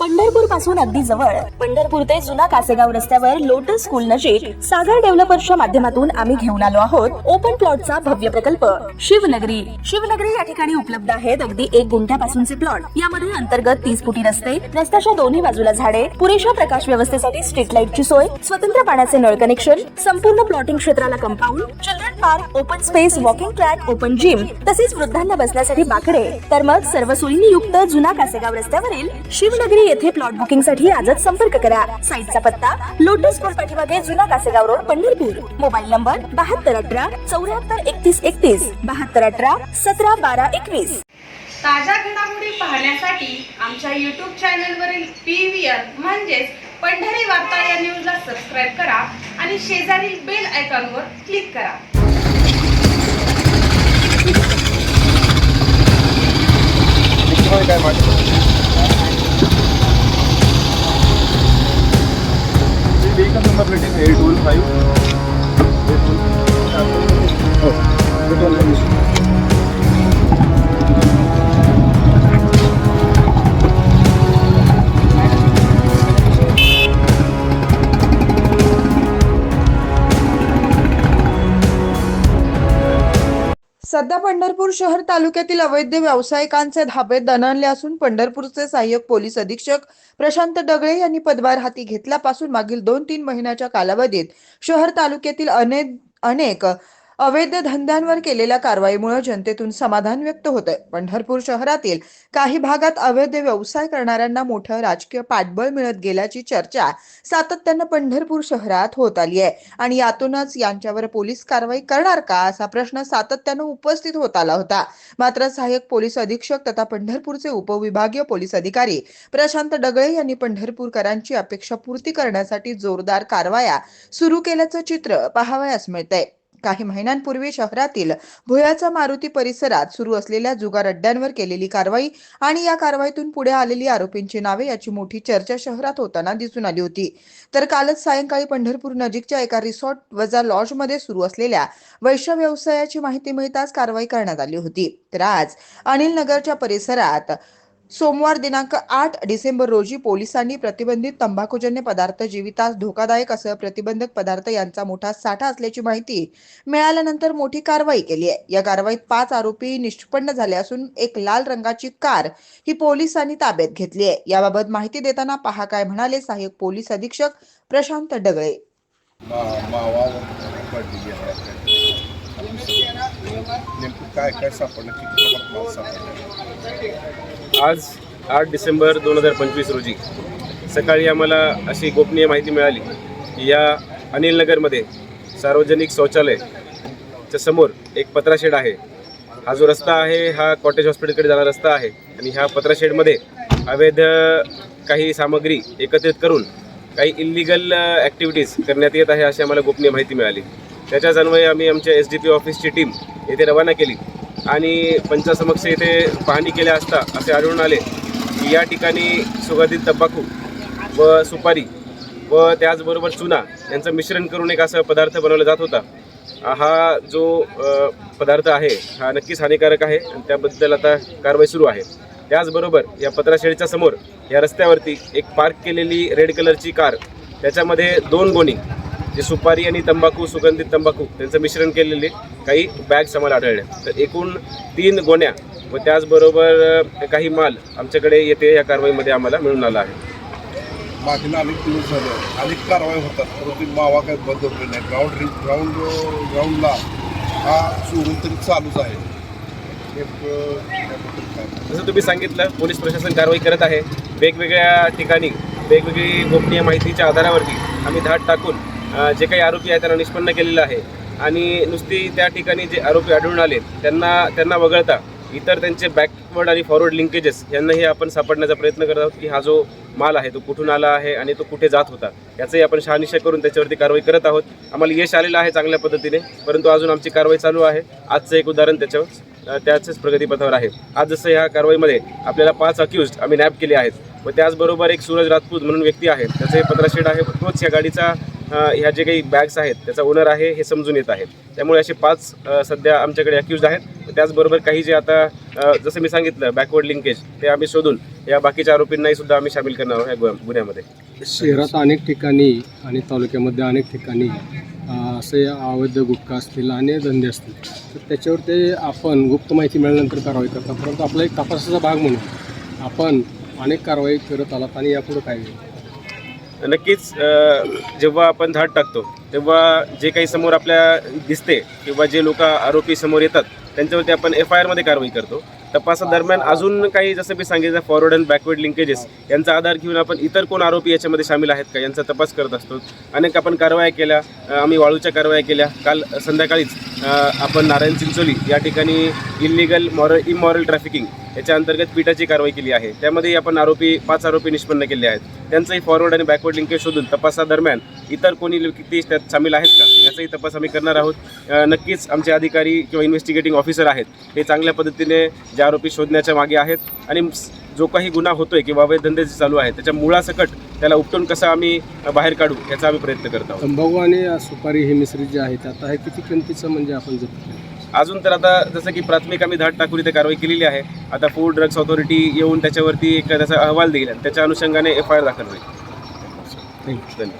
पंढरपूर पासून अगदी जवळ पंढरपूर ते जुना कासेगाव रस्त्यावर लोटस स्कूल नजीक सागर डेव्हलपर्सच्या माध्यमातून आम्ही घेऊन आलो आहोत ओपन प्लॉटचा भव्य प्रकल्प शिवनगरी। शिवनगरी या ठिकाणी उपलब्ध आहेत अगदी 1 गुंठ्यापासूनचे प्लॉट। यामध्ये अंतर्गत 30 फुटी रस्ते, रस्त्याच्या दोन्ही बाजूला झाडे, पुरेशा प्रकाश व्यवस्थेसाठी स्ट्रीट लाईटची सोय, स्वतंत्र पाण्याचे नळ कनेक्शन, संपूर्ण प्लॉटिंग क्षेत्राला compound, children park, open space, walking track, open gym, तसेच वृद्धांना बसण्यासाठी बाकडे। तर मग सर्व सोयींनी युक्त जुना कासेगाव रस्त्यावरील शिवनगरी येथे प्लॉट बुकिंग साठी आजच संपर्क करा। साईटचा पत्ता लोटस स्कूल पाठीमागे जुना Kasegaon road Pandharpur. Mobile number 7218 74 31 31 7218 17 12 21। ताज्या घडामोडी पाहण्यासाठी आमच्या YouTube चॅनलवरील PVR म्हणजेच पंढरी वार्ता या न्यूजला सबस्क्राइब करा आणि शेजारील बेल आयकॉनवर क्लिक करा। सध्या पंढरपूर शहर तालुक्यातील अवैध व्यावसायिकांचे धाबे दणाणले असून पंढरपूरचे सहाय्यक पोलीस अधीक्षक प्रशांत डगळे यांनी पदभार हाती घेतल्यापासून मागील 2-3 महिन्याच्या कालावधीत शहर तालुक्यातील अनेक अवैध धंद्यांवर केलेल्या कारवाईमुळे जनतेतून समाधान व्यक्त होत आहे। पंढरपूर शहरातील काही भागात अवैध व्यवसाय करणाऱ्यांना मोठं राजकीय पाठबळ मिळत गेल्याची चर्चा सातत्यानं पंढरपूर शहरात होत आली आहे आणि यातूनच यांच्यावर पोलीस कारवाई करणार का असा प्रश्न सातत्यानं उपस्थित होत आला होता। मात्र सहाय्यक पोलीस अधीक्षक तथा पंढरपूरचे उपविभागीय पोलीस अधिकारी प्रशांत डगळे यांनी पंढरपूरकरांची अपेक्षा पूर्ती करण्यासाठी जोरदार कारवाया सुरू केल्याचं चित्र पाहावयास मिळतंय। काही महिन्यांपूर्वी शहरातील भुयाचा मारुती परिसरात सुरू असलेल्या जुगार अड्ड्यांवर केलेली कारवाई आणि या कारवाईतून पुढे आलेली आरोपींची नावे याची मोठी चर्चा शहरात होताना दिसून आली होती। तर कालच सायंकाळी पंढरपूर नजीकच्या एका रिसॉर्ट वजा लॉजमध्ये सुरू असलेल्या वैश्य व्यवसायाची माहिती मिळताच कारवाई करण्यात आली होती। तर आज अनिल नगरच्या परिसरात सोमवार दिनांक 8 डिसेंबर रोजी पोलिसांनी प्रतिबंधित तंबाखूजन्य पदार्थ जीवितास धोकादायक असं प्रतिबंधक पदार्थ यांचा मोठा साठा असल्याची माहिती मिळाल्यानंतर मोठी कारवाई केली आहे। या कारवाईत 5 आरोपी निष्पन्न झाले असून एक लाल रंगाची कार ही पोलिसांनी ताब्यात घेतली आहे। याबाबत माहिती देताना पहा काय म्हणाले सहाय्यक पोलीस अधीक्षक प्रशांत डगळे। आज 8 डिसेंबर 2025 रोजी सकाळी आम्हाला अशी गोपनीय माहिती मिळाली की या अनिल नगरमध्ये सार्वजनिक शौचालयाच्या समोर एक पत्रा शेड आहे। हा जो रस्ता आहे हा कॉटेज हॉस्पिटलकडे जाणारा रस्ता आहे आणि ह्या पत्रा शेडमध्ये अवैध काही सामग्री एकत्रित करून काही इल्लीगल ॲक्टिव्हिटीज करण्यात येत आहे अशी आम्हाला गोपनीय माहिती मिळाली। त्याच्याच अन्वये आम्ही आमच्या SDPO ऑफिसची टीम येथे रवाना केली आणि पंचासमक्ष येथे पाहणी केल्या असता असे आढळून आले की या ठिकाणी सुगंधित तंबाखू व सुपारी व त्याचबरोबर चुना यांचं मिश्रण करून एक असा पदार्थ बनवला जात होता। हा जो पदार्थ आहे हा नक्कीच हानिकारक आहे आणि त्याबद्दल आता कारवाई सुरू आहे। त्याचबरोबर या पत्राशेडच्या समोर या रस्त्यावरती एक पार्क केलेली रेड कलरची कार, त्याच्यामध्ये 2 गोणी जे सुपारी आणि तंबाखू सुगंधित तंबाखू त्यांचं मिश्रण केलेले काही बॅग्स आम्हाला आढळल्या। तर एकूण 3 गोण्या व त्याचबरोबर काही माल आमच्याकडे येथे या कारवाईमध्ये आम्हाला मिळून आला आहे। मागील अनेक दिवस झाले अनेक कारवाई होतात परंतु मावा काही बंद होत नाही। ग्राउंडला हा सोडून तरी चालूच आहे। जसं तुम्ही सांगितलं पोलीस प्रशासन कारवाई करत आहे। वेगवेगळ्या ठिकाणी वेगवेगळी गोपनीय माहितीच्या आधारावरती आम्ही धाड टाकून जे काही आरोपी आहेत त्यांना निष्पन्न केलेलं आहे आणि नुसती त्या ठिकाणी जे आरोपी आढळून आले त्यांना वगळता इतर त्यांचे बॅकवर्ड आणि फॉरवर्ड लिंकेजेस यांनाही आपण सापडण्याचा प्रयत्न करत आहोत की हा जो माल आहे तो कुठून आला आहे आणि तो कुठे जात होता याचंही आपण शहानिशा करून त्याच्यावरती कारवाई करत आहोत। आम्हाला यश आलेलं आहे चांगल्या पद्धतीने, परंतु अजून आमची कारवाई चालू आहे। आजचं एक उदाहरण त्याच्याच प्रगतीपथावर आहे। आज जसं ह्या कारवाईमध्ये आपल्याला 5 अक्यूज्ड आम्ही नॅप केले आहेत व त्याचबरोबर एक सूरज राजपूत म्हणून व्यक्ती आहे, त्याचं हे पत्राशेड आहे, तोच या गाडीचा ह्या जे काही बॅग्स आहेत त्याचा ओनर आहे हे समजून येत आहे। त्यामुळे असे 5 सध्या आमच्याकडे अक्यूज्ड आहेत। त्याचबरोबर काही जे आता जसं मी सांगितलं बॅकवर्ड लिंकेज ते आम्ही शोधून या बाकीच्या आरोपींनाही सुद्धा आम्ही सामील करणार आहोत या गुन्ह्यामध्ये. शहरात अनेक ठिकाणी आणि तालुक्यामध्ये अनेक ठिकाणी असे अवैध गुटखा असतील आणि धंदे असतील, तर त्याच्यावर ते आपण गुप्त माहिती मिळाल्यानंतर कारवाई करता, परंतु आपला एक तपासाचा भाग म्हणून आपण अनेक कारवाई करत आलात आणि यापुढे काय होईल? नक्कीच जेव्हा आपण धाड टाकतो तेव्हा जे काही समोर आपल्या दिसते किंवा जे लोक आरोपी समोर येतात त्यांच्यावरती आपण FIR मध्ये कारवाई करतो. तपासादरम्यान अजून काही जसं मी सांगितलं फॉरवर्ड अँड बॅकवर्ड लिंकेजेस यांचा आधार घेऊन आपण इतर कोण आरोपी याच्यामध्ये सामील आहेत का यांचा तपास करत असतो. अनेक आपण कारवाया केल्या, आम्ही वाळूच्या कारवाया केल्या. काल संध्याकाळीच आपण नारायण चिंचोली या ठिकाणी इलिगल इमॉरल ट्रॅफिकिंग याच्या अंतर्गत पिटाची कारवाई केली आहे. त्यामध्ये आपण 5 आरोपी निष्पन्न केले आहेत. त्यांचाही फॉरवर्ड आणि बॅकवर्ड लिंकेज शोधून तपासादरम्यान इतर कोणी किती त्यात सामील आहेत का याचाही तपास आम्ही करणार आहोत. नक्कीच आमचे अधिकारी किंवा इन्व्हेस्टिगेटिंग ऑफिसर आहेत हे चांगल्या पद्धतीने जे आरोपी शोधण्याच्या मागे आहेत आणि जो काही गुन्हा होतोय किंवा अवैध धंदे जे चालू आहेत त्याच्या मुळासकट त्याला उपटून कसं आम्ही बाहेर काढू याचा आम्ही प्रयत्न करत आहोत. तंबाखू आणि सुपारी हे मिश्रित जे आहेत आता हे किती किमतीचं म्हणजे आपण जर अजून तर आता जसं की प्राथमिक आम्ही धाड टाकून इथे कारवाई केलेली आहे. आता फूड ड्रग्स ऑथॉरिटी येऊन त्याच्यावरती एक त्याचा अहवाल देईल आणि त्याच्या अनुषंगाने FIR दाखल होईल. थँक्यू. धन्यवाद.